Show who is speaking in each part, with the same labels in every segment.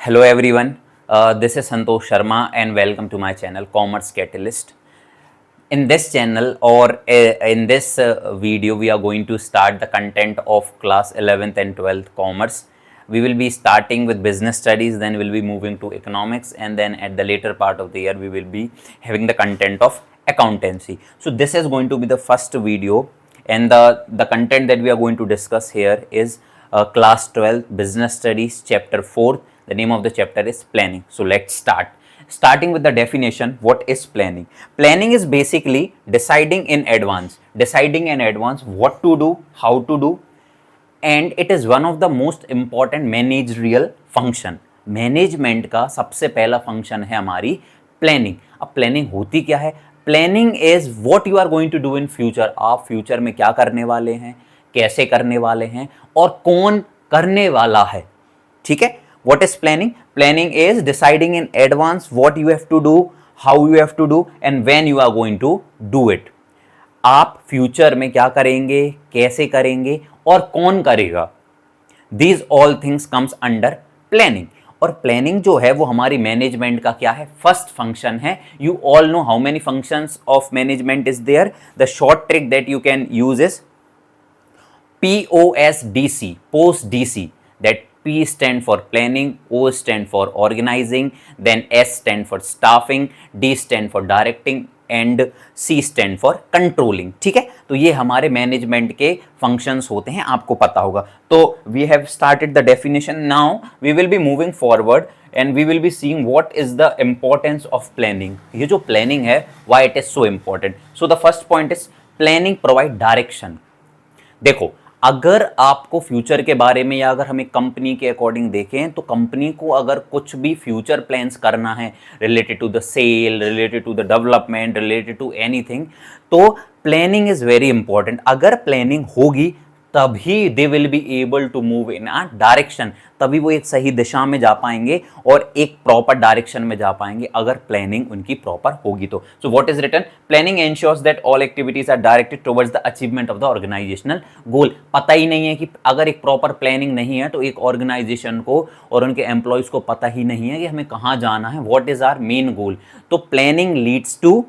Speaker 1: Hello everyone, this is Santosh Sharma and welcome to my channel Commerce Catalyst. In this channel or in this video we are going to start the content of class 11th and 12th commerce. We will be starting with business studies, then we'll be moving to economics, and then at the later part of the year we will be having the content of accountancy. So this is going to be the first video, and the content that we are going to discuss here is class 12 business studies chapter 4. The name of the chapter is planning. So let's start. Starting with the definition, what is planning? Planning is basically deciding in advance what to do, how to do, and it is one of the most important managerial function. Management का सबसे पहला function है हमारी planning. अब planning होती क्या है? Planning is what you are going to do in future. आप फ्यूचर में क्या करने वाले हैं, कैसे करने वाले हैं और कौन करने वाला है. ठीक है. What is planning? Planning is deciding in advance what you have to do, how you have to do and when you are going to do it. आप फ्यूचर में क्या करेंगे, कैसे करेंगे और कौन करेगा. These all things comes under planning. और प्लानिंग जो है वो हमारी मैनेजमेंट का क्या है, फर्स्ट फंक्शन है. You all know how many functions of management is there. The short trick that you can use is POSDC, post DC. That P stand for planning, O stand for organizing, then S stand for staffing, D stand for directing and C stand for controlling. ठीक है. तो ये हमारे management के functions होते हैं, आपको पता होगा. तो we have started the definition. Now we will be moving forward and we will be seeing what is the importance of planning. ये जो planning है, why it is so important. So the first point is planning provide direction. देखो, अगर आपको future के बारे में या अगर हम एक कंपनी के अकॉर्डिंग देखें तो कंपनी को अगर कुछ भी फ्यूचर प्लान्स करना है related to the sale, related to the development, related to anything, तो प्लानिंग इज वेरी इंपॉर्टेंट. अगर प्लानिंग होगी तभी they will be able to move in a direction. तभी वो एक सही दिशा में जा पाएंगे और एक प्रॉपर डायरेक्शन में जा पाएंगे अगर प्लानिंग उनकी प्रॉपर होगी तो. So what is written? Planning ensures that all activities are directed towards the achievement of the organisational goal. पता ही नहीं है कि अगर एक प्रॉपर प्लानिंग नहीं है तो एक ऑर्गेनाइजेशन को और उनके एम्प्लॉयज को पता ही नहीं है कि हमें कहाँ जाना है, what is our main goal. तो planning leads to,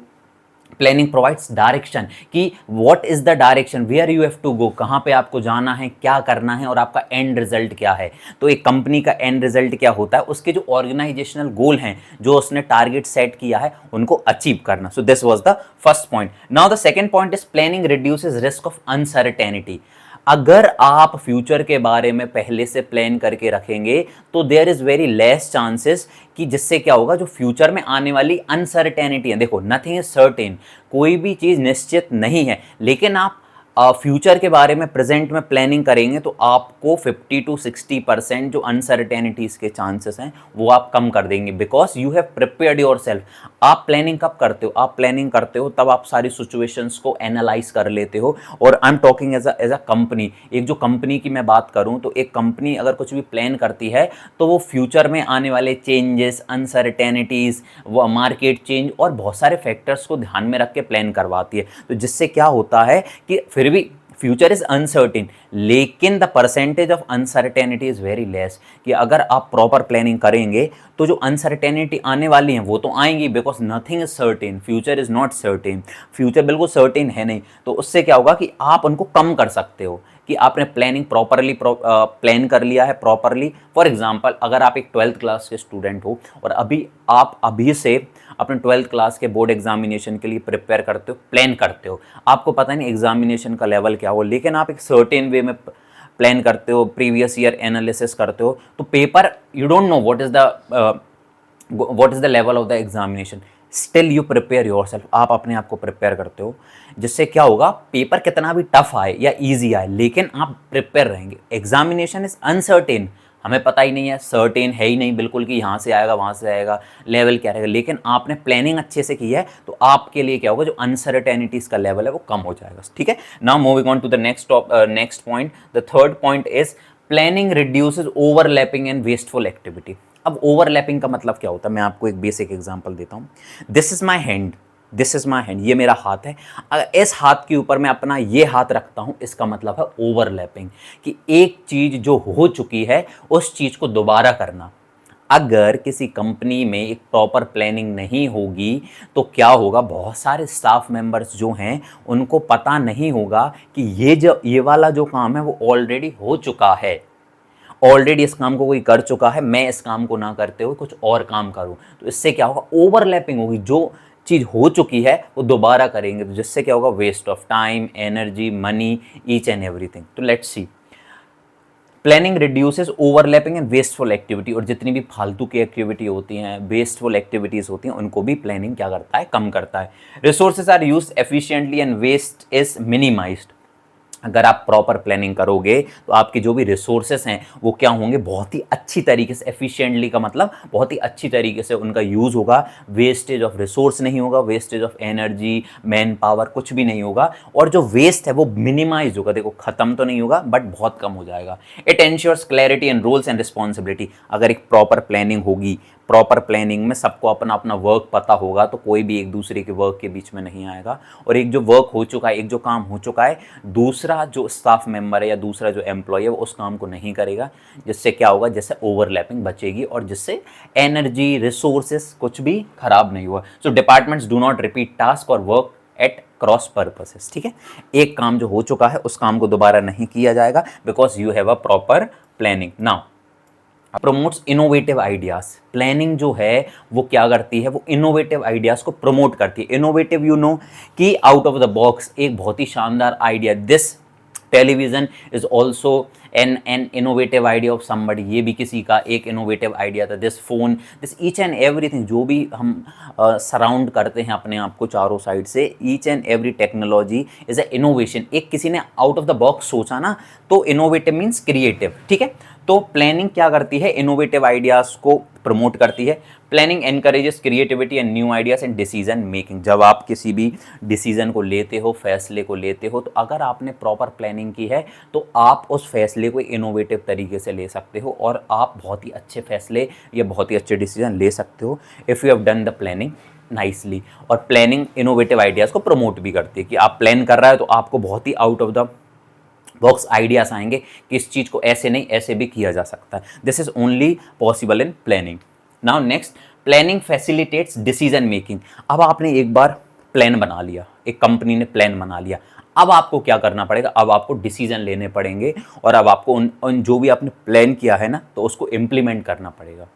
Speaker 1: planning provides direction कि what is the direction, where you have to go, कहाँ पे आपको जाना है, क्या करना है और आपका एंड रिजल्ट क्या है. तो एक कंपनी का एंड रिजल्ट क्या होता है, उसके जो ऑर्गेनाइजेशनल गोल हैं, जो उसने टारगेट सेट किया है, उनको अचीव करना. So this was the first point. Now the second point is planning reduces risk of uncertainty. अगर आप फ्यूचर के बारे में पहले से प्लान करके रखेंगे तो there is very less chances कि जिससे क्या होगा, जो फ्यूचर में आने वाली अनसर्टेनिटी है. देखो, नथिंग इज सर्टेन, कोई भी चीज़ निश्चित नहीं है, लेकिन आप फ्यूचर के बारे में प्रेजेंट में प्लानिंग करेंगे तो आपको 50 to 60% जो अनसर्टेनिटीज़ के चांसेस हैं वो आप कम कर देंगे, because you have prepared your self. आप प्लानिंग कब करते हो? आप प्लानिंग करते हो तब आप सारी सिचुएशंस को एनालाइज कर लेते हो. और I am talking as a company. एक जो कंपनी की मैं बात करूं तो एक कंपनी अगर कुछ भी प्लान करती है तो वो फ्यूचर में आने वाले चेंजेस, अनसर्टेनिटीज़, वो मार्केट चेंज और बहुत सारे फैक्टर्स को ध्यान में रख के प्लान करवाती है. तो जिससे क्या होता है कि फिर भी फ्यूचर इज अनसर्टेन, लेकिन the percentage of uncertainty is very less. कि अगर आप प्रॉपर प्लानिंग करेंगे तो जो अनसर्टेनिटी आने वाली हैं वो तो आएंगी, because nothing is certain, future is not certain. Future बिल्कुल सर्टेन है नहीं. तो उससे क्या होगा कि आप उनको कम कर सकते हो कि आपने प्लानिंग प्रॉपरली प्लान कर लिया है प्रॉपरली. फॉर एग्जांपल, अगर आप एक 12th क्लास के स्टूडेंट हो और आप अभी से अपने 12th क्लास के बोर्ड एग्जामिनेशन के लिए प्रिपेयर करते हो, प्लान करते हो, आपको पता नहीं एग्जामिनेशन का लेवल क्या हो, लेकिन आप एक सर्टेन वे में प्लान करते हो, प्रीवियस ईयर एनालिसिस करते हो, तो paper you don't know what is the level of the examination, still you prepare your self. आप अपने आप को प्रिपेयर करते हो, जिससे क्या होगा, पेपर कितना भी टफ आए या ईजी आए लेकिन आप प्रिपेयर रहेंगे. एग्जामिनेशन इज अनसर्टेन, हमें पता ही नहीं है, सर्टेन है ही नहीं बिल्कुल कि यहाँ से आएगा वहाँ से आएगा, लेवल क्या रहेगा, लेकिन आपने प्लानिंग अच्छे से की है तो आपके लिए क्या होगा, जो अनसर्टेनिटीज़ का लेवल है वो कम हो जाएगा. ठीक है. Now moving on to the next point. The third point is planning reduces overlapping and wasteful activity. अब ओवरलैपिंग का मतलब क्या होता है, मैं आपको एक बेसिक एग्जांपल देता हूँ. This is my hand, this is my hand, ये मेरा हाथ है. अगर इस हाथ के ऊपर मैं अपना ये हाथ रखता हूं, इसका मतलब है ओवरलैपिंग, कि एक चीज जो हो चुकी है उस चीज को दोबारा करना. अगर किसी कंपनी में एक प्रॉपर प्लानिंग नहीं होगी तो क्या होगा, बहुत सारे स्टाफ मेंबर्स जो हैं उनको पता नहीं होगा कि ये वाला जो काम है वो ऑलरेडी हो चुका है, ऑलरेडी इस काम को कोई कर चुका है, मैं इस काम को ना करते हुए कुछ और काम करूं। तो इससे क्या होगा, ओवरलैपिंग होगी, जो चीज़ हो चुकी है वो दोबारा करेंगे, तो जिससे क्या होगा, waste of time, energy, money, each and everything. तो let's see, planning reduces overlapping and wasteful activity, और जितनी भी फालतू की एक्टिविटी होती हैं, वेस्टफुल एक्टिविटीज़ होती हैं, उनको भी प्लानिंग क्या करता है, कम करता है। Resources are use efficiently and waste is minimized. अगर आप प्रॉपर प्लानिंग करोगे तो आपके जो भी रिसोर्सेस हैं वो क्या होंगे, बहुत ही अच्छी तरीके से, एफिशिएंटली का मतलब बहुत ही अच्छी तरीके से उनका यूज़ होगा, वेस्टेज ऑफ रिसोर्स नहीं होगा, wastage of energy, man power, कुछ भी नहीं होगा, और जो वेस्ट है वो मिनिमाइज होगा, देखो खत्म तो नहीं होगा बट बहुत कम हो जाएगा। It ensures clarity and roles and responsibility. अगर एक प्रॉपर प्लानिंग होगी, प्रॉपर प्लानिंग में सबको अपना अपना वर्क पता होगा, तो कोई भी एक दूसरे के वर्क के बीच में नहीं आएगा, और एक जो वर्क हो चुका है, एक जो काम हो चुका है, दूसरा जो स्टाफ मेंबर है या दूसरा जो एम्प्लॉय है वो उस काम को नहीं करेगा, जिससे क्या होगा, जिससे ओवरलैपिंग बचेगी और जिससे एनर्जी, रिसोर्सेस कुछ भी खराब नहीं हुआ। So departments do not repeat task और वर्क एट क्रॉस पर्पसेस। ठीक है, एक काम जो हो चुका है उस काम को दोबारा नहीं किया जाएगा, because you have a proper planning. Now promotes innovative ideas. Planning जो है वो क्या करती है, वो इनोवेटिव आइडियाज को प्रमोट करती है। इनोवेटिव यू नो कि आउट ऑफ द बॉक्स, एक बहुत ही शानदार idea. This television is also an innovative idea of somebody, ये भी किसी का एक इनोवेटिव आइडिया था। This phone, this each and everything, जो भी हम सराउंड करते हैं अपने आप को चारों साइड से, each and every technology is a innovation. एक किसी ने आउट ऑफ द बॉक्स सोचा ना, तो इनोवेटिव मीन्स क्रिएटिव। ठीक है, तो प्लानिंग क्या करती है, इनोवेटिव आइडियाज को प्रमोट करती है। Planning encourages creativity and new ideas and decision making. जब आप किसी भी डिसीजन को लेते हो, फैसले को लेते हो, तो अगर आपने प्रॉपर प्लानिंग की है तो आप उस फैसले को इनोवेटिव तरीके से ले सकते हो और आप बहुत ही अच्छे फैसले या बहुत ही अच्छे डिसीजन ले सकते हो if you have done the planning nicely. और प्लानिंग इनोवेटिव आइडियाज़ को प्रमोट भी करती है कि आप प्लान कर रहे हो तो आपको बहुत ही out of the box ideas आएंगे कि इस चीज़ को ऐसे नहीं ऐसे भी किया जा सकता है। This is only possible in planning. Now next, planning facilitates decision making. अब आपने एक बार प्लान बना लिया, एक कंपनी ने प्लान बना लिया, अब आपको क्या करना पड़ेगा, अब आपको डिसीजन लेने पड़ेंगे और अब आपको उन जो भी आपने प्लान किया है ना, तो उसको इम्प्लीमेंट करना पड़ेगा।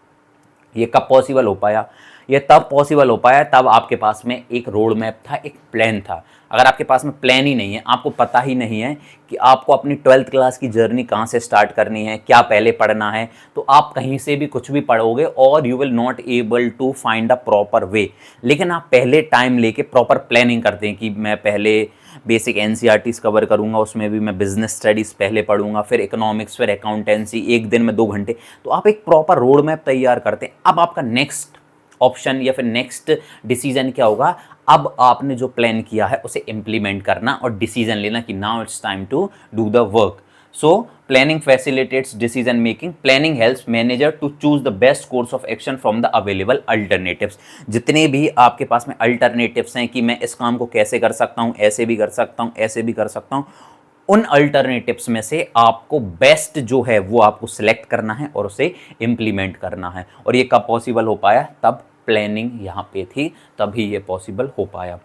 Speaker 1: ये कब पॉसिबल हो पाया, ये तब पॉसिबल हो पाया तब आपके पास में एक रोड मैप था, एक प्लान था। अगर आपके पास में प्लान ही नहीं है, आपको पता ही नहीं है कि आपको अपनी 12th क्लास की जर्नी कहाँ से स्टार्ट करनी है, क्या पहले पढ़ना है, तो आप कहीं से भी कुछ भी पढ़ोगे और you will not able to find a proper way. लेकिन आप पहले टाइम लेके प्रॉपर प्लानिंग करते हैं कि मैं पहले बेसिक एनसीईआरटीज़ कवर करूंगा, उसमें भी मैं बिजनेस स्टडीज़ पहले पढ़ूंगा, फिर इकोनॉमिक्स, फिर अकाउंटेंसी, एक दिन में 2 घंटे, तो आप एक प्रॉपर रोड मैप तैयार करते हैं। अब आपका नेक्स्ट ऑप्शन या फिर नेक्स्ट डिसीजन क्या होगा, अब आपने जो प्लान किया है उसे इंप्लीमेंट करना और डिसीजन लेना कि now it's time to do the work. So planning facilitates decision making. Planning helps manager to choose the best course of action from the available alternatives. जितने भी आपके पास में अल्टरनेटिव्स हैं कि मैं इस काम को कैसे कर सकता हूँ, ऐसे भी कर सकता हूँ, ऐसे भी कर सकता हूँ, उन अल्टरनेटिव्स में से आपको बेस्ट जो है वो आपको सिलेक्ट करना है और उसे इंप्लीमेंट करना है। और ये कब पॉसिबल हो पाया, तब प्लानिंग यहाँ पे थी, तभी ये पॉसिबल हो पाया।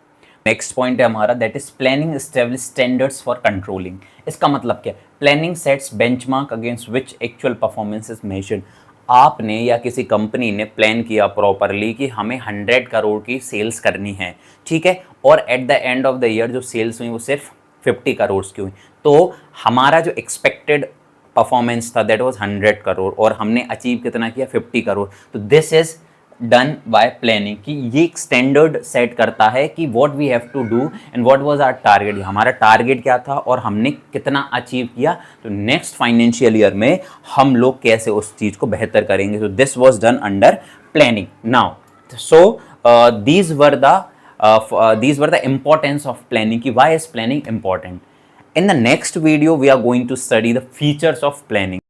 Speaker 1: नेक्स्ट पॉइंट है हमारा, that is planning establish standards for controlling. इसका मतलब क्या, planning sets benchmark against which actual performance is measured. आपने या किसी कंपनी ने प्लान किया प्रॉपरली कि हमें 100 करोड़ की सेल्स करनी है, ठीक है, और at the end of the year जो सेल्स हुई वो सिर्फ 50 करोड़ की हुई, तो हमारा जो एक्सपेक्टेड परफॉर्मेंस था दैट वाज 100 करोड़ और हमने अचीव कितना किया, 50 करोड़। तो this is done by planning, कि ये एक स्टैंडर्ड सेट करता है कि what we have to do and what was our target, हमारा टारगेट क्या था और हमने कितना अचीव किया, तो नेक्स्ट फाइनेंशियल ईयर में हम लोग कैसे उस चीज़ को बेहतर करेंगे। तो this was done under planning. Now so these were the importance of planning, कि why is planning important. In the next video we are going to study the features of planning.